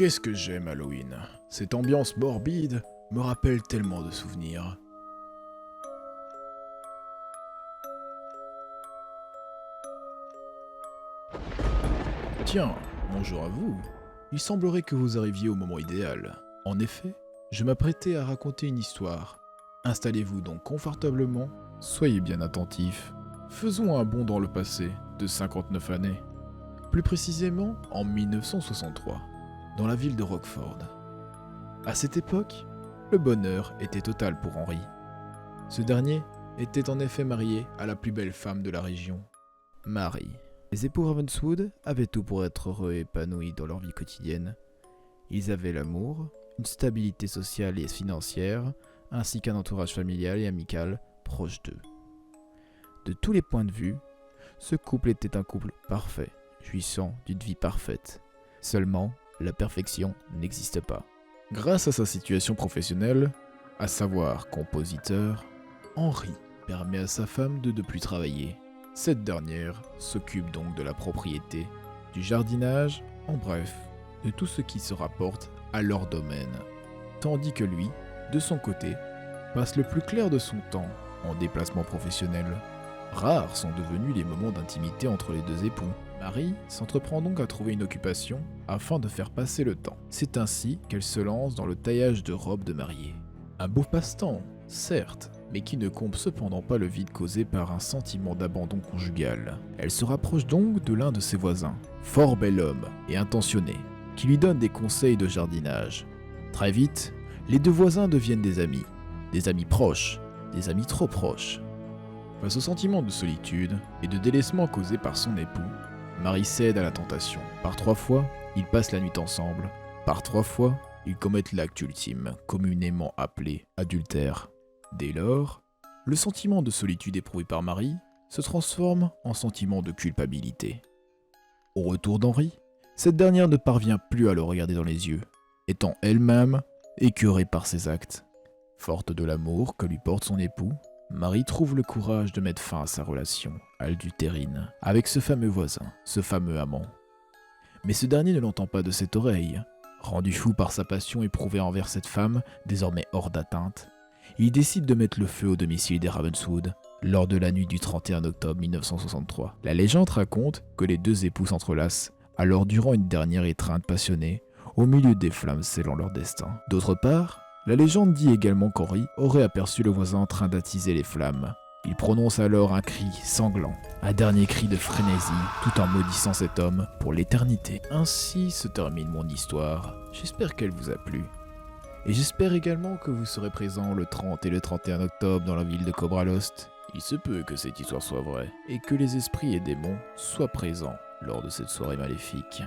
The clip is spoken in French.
Qu'est-ce que j'aime Halloween. Cette ambiance morbide me rappelle tellement de souvenirs. Tiens, bonjour à vous. Il semblerait que vous arriviez au moment idéal. En effet, je m'apprêtais à raconter une histoire. Installez-vous donc confortablement, soyez bien attentifs. Faisons un bond dans le passé de 59 années. Plus précisément en 1963, dans la ville de Rockford. À cette époque, le bonheur était total pour Henry. Ce dernier était en effet marié à la plus belle femme de la région, Mary. Les époux Ravenswood avaient tout pour être heureux et épanouis dans leur vie quotidienne. Ils avaient l'amour, une stabilité sociale et financière, ainsi qu'un entourage familial et amical proche d'eux. De tous les points de vue, ce couple était un couple parfait, jouissant d'une vie parfaite. Seulement, la perfection n'existe pas. Grâce à sa situation professionnelle, à savoir compositeur, Henry permet à sa femme de ne plus travailler. Cette dernière s'occupe donc de la propriété, du jardinage, en bref, de tout ce qui se rapporte à leur domaine. Tandis que lui, de son côté, passe le plus clair de son temps en déplacement professionnel. Rares sont devenus les moments d'intimité entre les deux époux. Marie s'entreprend donc à trouver une occupation afin de faire passer le temps. C'est ainsi qu'elle se lance dans le taillage de robes de mariée. Un beau passe-temps, certes, mais qui ne comble cependant pas le vide causé par un sentiment d'abandon conjugal. Elle se rapproche donc de l'un de ses voisins, fort bel homme et intentionné, qui lui donne des conseils de jardinage. Très vite, les deux voisins deviennent des amis proches, des amis trop proches. Face au sentiment de solitude et de délaissement causé par son époux, Marie cède à la tentation. Par 3 fois, ils passent la nuit ensemble. Par 3 fois, ils commettent l'acte ultime, communément appelé adultère. Dès lors, le sentiment de solitude éprouvé par Marie se transforme en sentiment de culpabilité. Au retour d'Henry, cette dernière ne parvient plus à le regarder dans les yeux, étant elle-même écœurée par ses actes. Forte de l'amour que lui porte son époux, Marie trouve le courage de mettre fin à sa relation adultérine avec ce fameux voisin, ce fameux amant. Mais ce dernier ne l'entend pas de cette oreille. Rendu fou par sa passion éprouvée envers cette femme, désormais hors d'atteinte, il décide de mettre le feu au domicile des Ravenswood lors de la nuit du 31 octobre 1963. La légende raconte que les deux époux s'entrelacent alors durant une dernière étreinte passionnée au milieu des flammes scellant leur destin. D'autre part, la légende dit également qu'Henry aurait aperçu le voisin en train d'attiser les flammes. Il prononce alors un cri sanglant, un dernier cri de frénésie, tout en maudissant cet homme pour l'éternité. Ainsi se termine mon histoire. J'espère qu'elle vous a plu. Et j'espère également que vous serez présents le 30 et le 31 octobre dans la ville de Cobra Lost. Il se peut que cette histoire soit vraie, et que les esprits et démons soient présents lors de cette soirée maléfique.